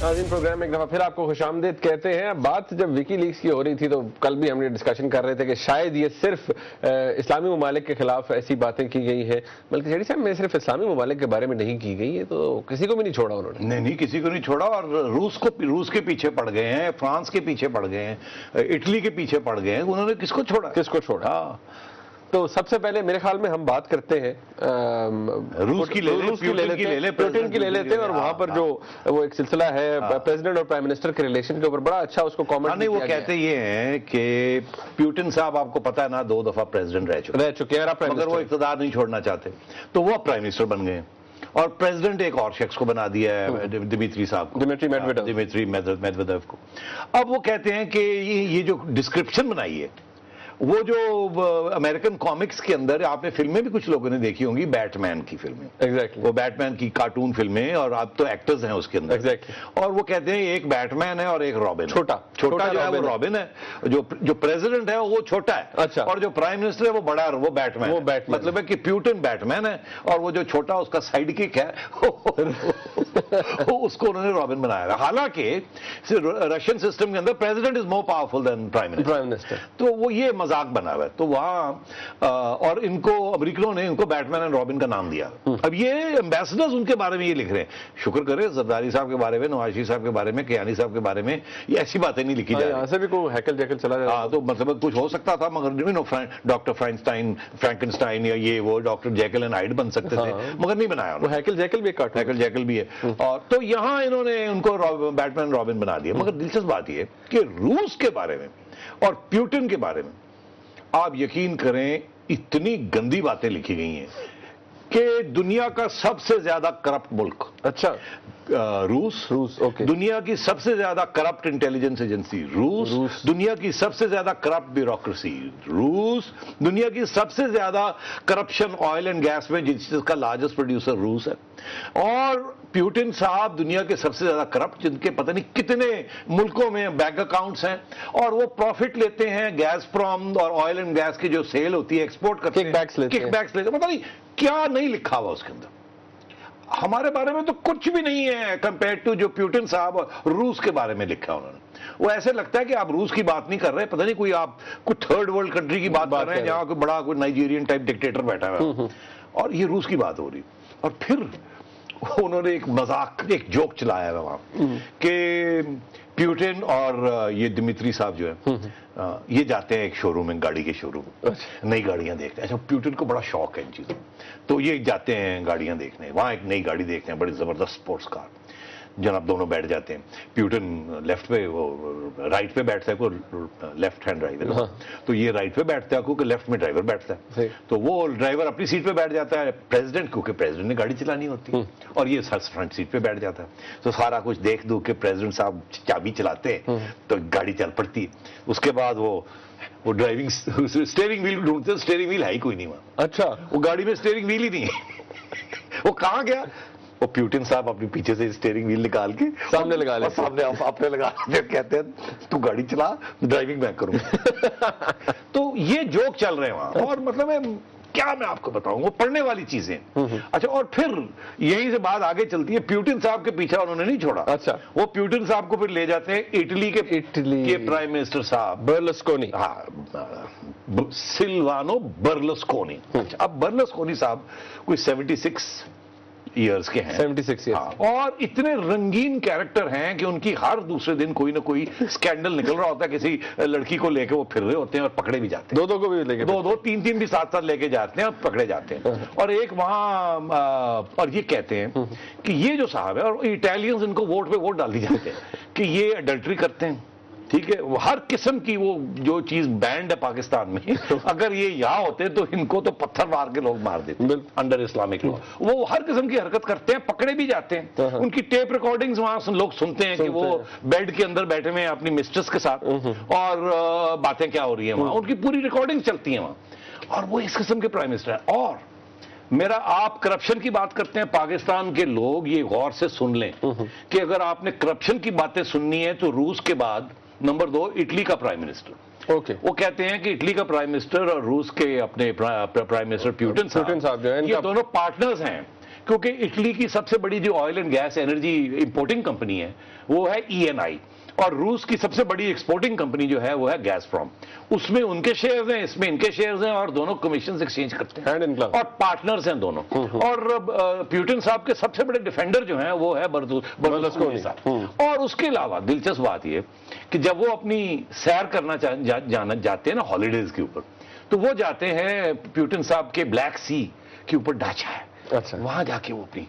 ناظرین پروگرام ایک دفعہ پھر آپ کو خوش آمدید کہتے ہیں. بات جب وکی لیکس کی ہو رہی تھی تو کل بھی ہم نے ڈسکشن کر رہے تھے کہ شاید یہ صرف اسلامی ممالک کے خلاف ایسی باتیں کی گئی ہیں, بلکہ جیڈی صاحب میں صرف اسلامی ممالک کے بارے میں نہیں کی گئی, یہ تو کسی کو بھی نہیں چھوڑا انہوں نے. نہیں کسی کو نہیں چھوڑا, اور روس کے پیچھے پڑ گئے ہیں, فرانس کے پیچھے پڑ گئے ہیں, اٹلی کے پیچھے پڑ گئے ہیں. انہوں نے کس کو چھوڑا؟ تو سب سے پہلے میرے خیال میں ہم بات کرتے ہیں روس کی لے لیں, پیوٹن کی لے لیتے ہیں, اور وہاں پر جو وہ ایک سلسلہ ہے پریزیڈنٹ اور پرائم منسٹر کے ریلیشن کے اوپر بڑا اچھا اس کو کامنٹ نہیں, وہ کہتے یہ ہیں کہ پیوٹن صاحب آپ کو پتا ہے نا 2 دفعہ پریزیڈنٹ رہ چکے ہیں, مگر وہ اقتدار نہیں چھوڑنا چاہتے, تو وہ پرائم منسٹر بن گئے اور پریزیڈنٹ ایک اور شخص کو بنا دیا ہے, دمیتری صاحب کو, دمیتری میدویدیو کو. اب وہ کہتے ہیں کہ یہ جو ڈسکرپشن بنائی ہے, وہ جو امریکن کامکس کے اندر آپ نے فلمیں بھی کچھ لوگوں نے دیکھی ہوں گی, بیٹ مین کی فلمیں, وہ بیٹ مین کی کارٹون فلمیں, اور اب تو ایکٹرز ہیں اس کے اندر, اور وہ کہتے ہیں ایک بیٹ مین ہے اور ایک رابن, چھوٹا جو ہے وہ رابن ہے, جو پریزیڈنٹ ہے وہ چھوٹا ہے, اور جو پرائم منسٹر ہے وہ بڑا ہے, وہ بیٹ مین. مطلب ہے کہ پیوٹن بیٹ مین ہے, اور وہ جو چھوٹا اس کا سائیڈ کک ہے اس کو انہوں نے رابن بنایا ہے. حالانکہ رشین سسٹم کے اندر president is more powerful than prime minister, تو وہ یہ مذاق بنا ہوا ہے. تو وہاں اور ان کو امریکنوں نے ان کو بیٹ مین اینڈ رابن کا نام دیا. اب یہ ایمبیسڈرز ان کے بارے میں یہ لکھ رہے ہیں, شکر کرے زرداری صاحب کے بارے میں, نواز شریف صاحب کے بارے میں, کیانی صاحب کے بارے میں یہ ایسی باتیں نہیں لکھی جا رہی. یہاں سے بھی کوئی ہیکل جیکل چلا جاتا. ہاں, تو مطلب کچھ ہو سکتا تھا, مگر ڈاکٹر فرینکنسٹائن یا یہ وہ ڈاکٹر جیکل اینڈ ہائیڈ بن سکتے تھے, مگر نہیں بنایا. وہ ہیکل جیکل بھی ہے. اور تو یہاں انہوں نے ان کو بیٹ مین رابن بنا دیا. مگر دلچسپ بات یہ کہ روس کے بارے میں اور پیوٹن کے بارے میں آپ یقین کریں اتنی گندی باتیں لکھی گئی ہیں کہ دنیا کا سب سے زیادہ کرپٹ ملک, اچھا روس, دنیا کی سب سے زیادہ کرپٹ انٹیلیجنس ایجنسی روس, دنیا کی سب سے زیادہ کرپٹ بیوروکریسی روس, دنیا کی سب سے زیادہ کرپشن آئل اینڈ گیس میں جس کا لارجسٹ پروڈیوسر روس ہے, اور پیوٹن صاحب دنیا کے سب سے زیادہ کرپٹ, جن کے پتہ نہیں کتنے ملکوں میں بینک اکاؤنٹس ہیں, اور وہ پروفٹ لیتے ہیں گیس فرام اور آئل اینڈ گیس کی جو سیل ہوتی ہے, ایکسپورٹ کرتے ہیں, کک بیکس لیتے ہیں. پتہ نہیں کیا نہیں لکھا ہوا اس کے اندر. ہمارے بارے میں تو کچھ بھی نہیں ہے کمپیئر ٹو جو پیوٹن صاحب روس کے بارے میں لکھا انہوں نے. وہ ایسے لگتا ہے کہ آپ روس کی بات نہیں کر رہے, پتہ نہیں کوئی تھرڈ ورلڈ کنٹری کی بات کر رہے ہیں, جہاں کوئی بڑا کوئی نائجیرین ٹائپ ڈکٹیٹر بیٹھا ہوا, اور یہ روس کی بات ہو رہی. اور پھر انہوں نے ایک مذاق, ایک جوک چلایا ہے وہاں کہ پیوٹن اور یہ دمیتری صاحب جو ہے یہ جاتے ہیں ایک شو روم میں, گاڑی کے شو روم, نئی گاڑیاں دیکھتے ہیں. اچھا, پیوٹن کو بڑا شوق ہے ان چیزوں, تو یہ جاتے ہیں گاڑیاں دیکھنے, وہاں ایک نئی گاڑی دیکھتے ہیں, بڑی زبردست اسپورٹس کار. جناب دونوں بیٹھ جاتے ہیں, پیوٹن لیفٹ پہ, وہ رائٹ پہ بیٹھتا ہے, کوئی لیفٹ ہینڈ ڈرائیور, تو یہ رائٹ پہ بیٹھتا ہے, کیونکہ لیفٹ میں ڈرائیور بیٹھتا ہے, تو وہ ڈرائیور اپنی سیٹ پہ بیٹھ جاتا ہے, پریزیڈنٹ کیونکہ پریزیڈنٹ نے گاڑی چلانی ہوتی ہے, اور یہ فرنٹ سیٹ پہ بیٹھ جاتا ہے. تو سارا کچھ دیکھ دو کہ پریزیڈنٹ صاحب چابی چلاتے ہیں تو گاڑی چل پڑتی ہے. اس کے بعد وہ ڈرائیونگ اسٹیئرنگ ویل ڈھونڈتے, اسٹیئرنگ ویل ہے ہی کوئی نہیں وہاں. اچھا, وہ گاڑی میں اسٹیئرنگ ویل ہی نہیں ہے. وہ کہاں گیا؟ وہ پیوٹن صاحب اپنی پیچھے سے اسٹیئرنگ ویل نکال کے سامنے لگا لے, سامنے اپنے لگا, کہتے ہیں تو گاڑی چلا, ڈرائیونگ میں کروں. تو یہ جوک چل رہے ہیں وہاں, اور مطلب ہے کیا میں آپ کو بتاؤں, وہ پڑھنے والی چیزیں. اچھا, اور پھر یہیں سے بات آگے چلتی ہے. پیوٹن صاحب کے پیچھے انہوں نے نہیں چھوڑا. اچھا, وہ پیوٹن صاحب کو پھر لے جاتے ہیں اٹلی کے پرائم منسٹر صاحب برلسکونی, سلوانو برلسکونی. اب برلسکونی صاحب کوئی 76 ایئرز کے ہیں, 76 اور اتنے رنگین کیریکٹر ہیں کہ ان کی ہر دوسرے دن کوئی نہ کوئی سکینڈل نکل رہا ہوتا ہے, کسی لڑکی کو لے کے وہ پھر رہے ہوتے ہیں اور پکڑے بھی جاتے ہیں, دو کو بھی لے کے, دو تین بھی ساتھ لے کے جاتے ہیں اور پکڑے جاتے ہیں. اور ایک وہاں, اور یہ کہتے ہیں کہ یہ جو صاحب ہے, اور اٹیلینز ان کو ووٹ پہ ووٹ ڈال دی جاتے ہیں کہ یہ اڈلٹری کرتے ہیں. ٹھیک ہے, وہ ہر قسم کی وہ جو چیز بینڈ ہے پاکستان میں, اگر یہ یہاں ہوتے تو ان کو تو پتھر مار کے لوگ مار دیتے انڈر اسلامک لا. وہ ہر قسم کی حرکت کرتے ہیں, پکڑے بھی جاتے ہیں. ان کی ٹیپ ریکارڈنگز وہاں لوگ سنتے ہیں کہ وہ بیڈ کے اندر بیٹھے ہوئے ہیں اپنی مسٹرس کے ساتھ, اور باتیں کیا ہو رہی ہیں وہاں, ان کی پوری ریکارڈنگ چلتی ہیں وہاں. اور وہ اس قسم کے پرائم منسٹر ہیں. اور میرا, آپ کرپشن کی بات کرتے ہیں, پاکستان کے لوگ یہ غور سے سن لیں کہ اگر آپ نے کرپشن کی باتیں سننی ہے تو روس کے بعد نمبر 2 اٹلی کا پرائم منسٹر. وہ کہتے ہیں کہ اٹلی کا پرائم منسٹر اور روس کے اپنے پرائم منسٹر پیوٹن صاحب جو ہیں, یہ دونوں پارٹنرز ہیں کیونکہ اٹلی کی سب سے بڑی جو oil and gas energy importing company ہے وہ ہے ENI، اور روس کی سب سے بڑی ایکسپورٹنگ کمپنی جو ہے وہ ہے گیس پروم. اس میں ان کے شیئرز ہیں، اس میں ان کے شیئرز ہیں، اور دونوں کمیشنز ایکسچینج کرتے ہیں اور پارٹنرز ہیں دونوں. اور پیوٹن صاحب کے سب سے بڑے ڈیفینڈر جو ہیں وہ ہے برلوسکونی صاحب. اور اس کے علاوہ دلچسپ بات یہ کہ جب وہ اپنی سیر کرنا جانا جاتے ہیں نا ہالیڈیز کے اوپر، تو وہ جاتے ہیں پیوٹن صاحب کے بلیک سی کے اوپر ڈھانچہ ہے، وہاں جا کے وہ اپنی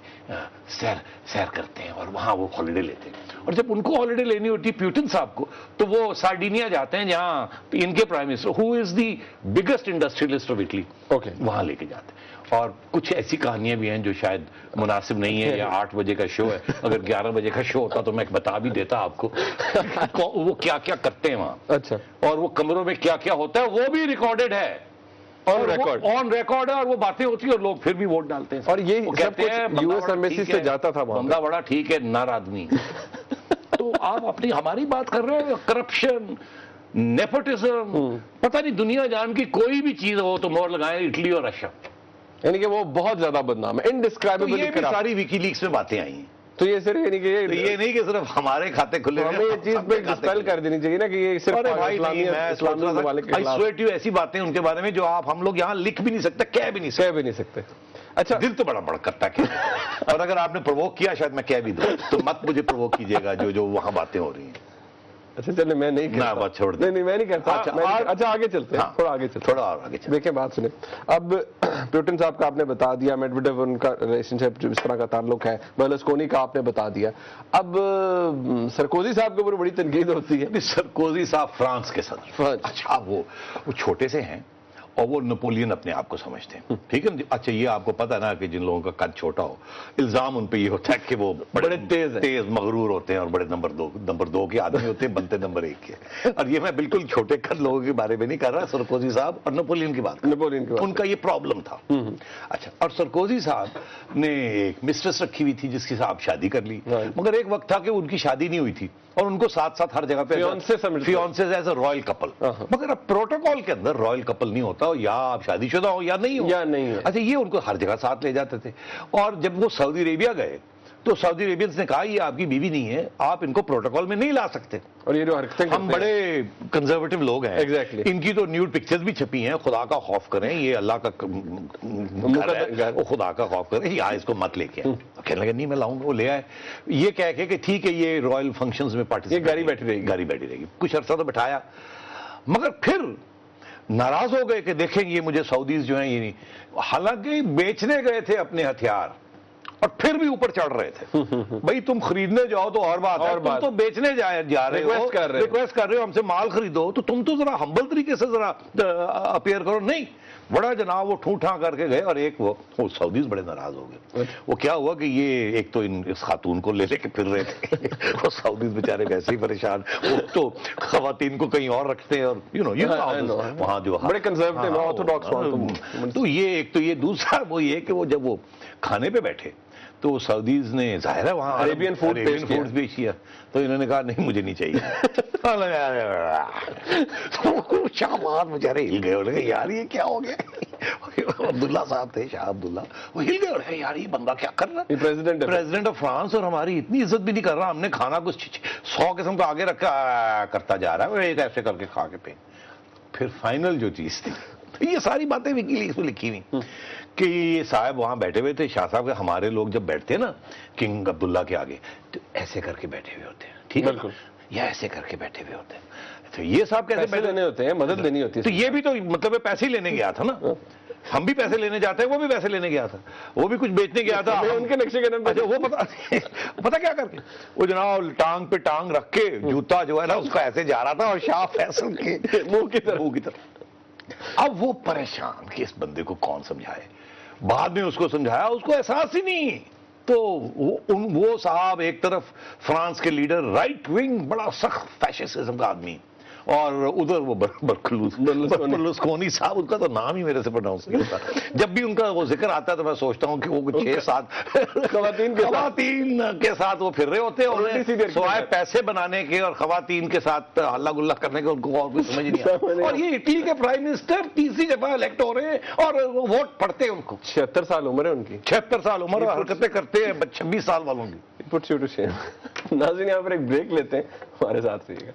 سیر کرتے ہیں اور وہاں وہ ہالیڈے لیتے ہیں. اور جب ان کو ہالیڈے لینی ہوتی ہے پیوٹن صاحب کو، تو وہ سارڈینیا جاتے ہیں جہاں ان کے prime minister who is the biggest industrialist of Italy, وہاں لے کے جاتے ہیں. اور کچھ ایسی کہانیاں بھی ہیں جو شاید مناسب نہیں ہے، یا 8 بجے کا شو ہے، اگر 11 بجے کا شو ہوتا تو میں بتا بھی دیتا آپ کو وہ کیا کیا کرتے ہیں وہاں. اچھا. اور وہ کمروں میں کیا کیا ہوتا ہے وہ بھی ریکارڈڈ ہے، آن ریکارڈ ہے، اور وہ باتیں ہوتی ہیں اور لوگ پھر بھی ووٹ ڈالتے ہیں. اور یہ کہتے ہیں US ایمبیسی سے جاتا تھا، بندہ بڑا ٹھیک ہے، نار آدمی. تو آپ اپنی ہماری بات کر رہے ہیں کرپشن، نیپوٹزم، پتہ نہیں دنیا جان کی کوئی بھی چیز ہو تو مور لگائیں اٹلی اور رشیا. یعنی کہ وہ بہت زیادہ بدنام ہے، انڈسکرائبل. یہ بھی ساری ویکی لیکس میں باتیں آئی ہیں. تو یہ صرف یعنی کہ یہ نہیں کہ صرف ہمارے کھاتے کھلے ہیں، ہمیں یہ چیز پہ ڈسپیل کر دینی چاہیے نا کہ یہ صرف اسلامی ممالک کے خلاف. ایسی باتیں ان کے بارے میں جو ہم لوگ یہاں لکھ بھی نہیں سکتے، کہہ بھی نہیں سکتے. اچھا، دل تو بڑا بڑا کرتا ہے. اور اگر آپ نے پرووک کیا شاید میں کہہ بھی دوں، تو مت مجھے پرووک کیجیے گا جو وہاں باتیں ہو رہی ہیں. اچھا چلے، میں نہیں کرتا. بات چھوڑ دیں. نہیں میں نہیں کرتا. اچھا آگے چلتے ہیں، تھوڑا آگے چلتے ہیں، تھوڑا اور آگے. دیکھیں بات سنیں. اب پیوٹن صاحب کا آپ نے بتا دیا، میڈویڈیو ان کا ریلیشن شپ جو اس طرح کا تعلق ہے، برلوسکونی کا آپ نے بتا دیا. اب سرکوزی صاحب کے اوپر بڑی تنقید ہوتی ہے. سرکوزی صاحب فرانس کے صدر. اچھا، وہ چھوٹے سے ہیں اور وہ نپولین اپنے آپ کو سمجھتے ہیں، ٹھیک ہے. اچھا، یہ آپ کو پتا نا کہ جن لوگوں کا قد چھوٹا ہو، الزام ان پہ یہ ہوتا ہے کہ وہ بڑے تیز مغرور ہوتے ہیں اور بڑے نمبر دو کے آدمی ہوتے ہیں، بنتے نمبر 1 کے. اور یہ میں بالکل چھوٹے قد لوگوں کے بارے میں نہیں کر رہا، سرکوزی صاحب اور نپولین کی بات، ان کا یہ پرابلم تھا. اچھا، اور سرکوزی صاحب نے ایک مسٹریس رکھی ہوئی تھی جس کے ساتھ شادی کر لی، مگر ایک وقت تھا کہ ان کی شادی نہیں ہوئی تھی اور ان کو ساتھ ہر جگہ پہ فیونسز ایز اے رائل کپل. مگر اب پروٹوکول کے اندر رائل کپل نہیں ہوتا، یا آپ شادی شدہ ہو یا نہیں ہو. اچھا، یہ ان کو ہر جگہ ساتھ لے جاتے تھے. اور جب وہ سعودی عربیہ گئے تو سعودی عربینز نے کہا یہ آپ کی بیوی نہیں ہے، آپ ان کو پروٹوکول میں نہیں لا سکتے. اور یہ جو حرکتیں ہم بڑے کنزرویٹو لوگ ہیں، ان کی تو نیوڈ پکچرز بھی چھپی ہیں. خدا کا خوف کریں، یہ اللہ کا خدا کا خوف کریں، یا اس کو مت لے کے آئے. کہنے لگے نہیں میں لاؤں گا. وہ لے آئے، یہ کہہ کے کہ ٹھیک ہے یہ رائل فنکشنز میں پارٹیسپیٹ، گاڑی بیٹھی رہے گی. کچھ عرصہ تو بٹھایا، مگر پھر ناراض ہو گئے کہ دیکھیں یہ مجھے سعودیز جو ہیں یہ نہیں. حالانکہ بیچنے گئے تھے اپنے ہتھیار اور پھر بھی اوپر چڑھ رہے تھے. بھائی تم خریدنے جاؤ تو اور بات ہے، تم تو بیچنے جا رہے ہو، ریکویسٹ کر رہے ہو ہم سے مال خریدو، تو تم تو ذرا ہمبل طریقے سے ذرا اپیئر کرو. نہیں، بڑا جناب وہ ٹھوٹھا کر کے گئے. اور ایک وہ سعودیز بڑے ناراض ہو گئے. وہ کیا ہوا کہ یہ ایک تو اس خاتون کو لے کے پھر رہے تھے، وہ سعودیز بیچارے ویسے ہی پریشان. وہ تو خواتین کو کہیں اور رکھتے ہیں، اور وہاں جو بڑے کنزرویٹو آرتھوڈاکس. تو یہ ایک تو یہ دوسرا وہ یہ کہ وہ جب وہ کھانے پہ بیٹھے تو سعودیز نے ظاہر ہے وہاں عربین فوڈ پیش کیا، تو انہوں نے کہا نہیں مجھے نہیں چاہیے. شاہباز بیچارے ہل گئے، یار یہ کیا ہو گیا. عبداللہ صاحب تھے، شاہ عبداللہ، وہ ہل گئے، یار یہ بندہ کیا کر رہا ہے، پریزیڈنٹ آف فرانس، اور ہماری اتنی عزت بھی نہیں کر رہا. ہم نے کھانا کچھ 100 قسم کا آگے رکھا کرتا جا رہا ہے، ایسے کر کے کھا کے پہ. پھر فائنل جو چیز تھی، یہ ساری باتیں وکی لیکس میں لکھی ہوئی کہ یہ صاحب وہاں بیٹھے ہوئے تھے، شاہ صاحب کے ہمارے لوگ جب بیٹھتے ہیں نا کنگ عبداللہ کے آگے، تو ایسے کر کے بیٹھے ہوئے ہوتے ہیں، ٹھیک ہے، یا ایسے کر کے بیٹھے ہوئے ہوتے ہیں. تو یہ صاحب کیسے پیسے لینے ہوتے ہیں، مدد لینی ہوتی ہے. تو یہ بھی تو مطلب پیسے لینے گیا تھا نا، ہم بھی پیسے لینے جاتے ہیں، وہ بھی پیسے لینے گیا تھا، وہ بھی کچھ بیچنے گیا تھا ان کے نقشے کے نام. وہ پتا کیا کر کے وہ جناب ٹانگ پہ ٹانگ رکھ کے جوتا جو ہے نا اس کو ایسے جا رہا تھا، اور شاہ فیصل کے منہ کی طرف. اب وہ پریشان کہ اس بندے کو کون سمجھائے. بعد میں اس کو سمجھایا، اس کو احساس ہی نہیں. تو وہ صاحب ایک طرف فرانس کے لیڈر، رائٹ ونگ، بڑا سخت فیشسزم کا آدمی، اور ادھر وہ برلوسکونی صاحب، ان کا تو نام ہی میرے سے پروناؤنس نہیں ہوتا. جب بھی ان کا وہ ذکر آتا ہے تو میں سوچتا ہوں کہ وہ 6-7 خواتین کے ساتھ وہ پھر رہے ہوتے ہیں، اور سوائے پیسے بنانے کے اور خواتین کے ساتھ ہلا گلا کرنے کے ان کو اور کچھ سمجھ نہیں آتا. اور یہ اٹلی کے پرائم منسٹر تیسری دفعہ الیکٹ ہو رہے ہیں اور ووٹ پڑتے ہیں ان کو. 76 سال عمر ہے ان کی، 76 سال عمر، اور حرکتیں کرتے ہیں 26 سال والوں کی. ناظرین یہاں پر ایک بریک لیتے ہیں، ہمارے ساتھ رہیے گا.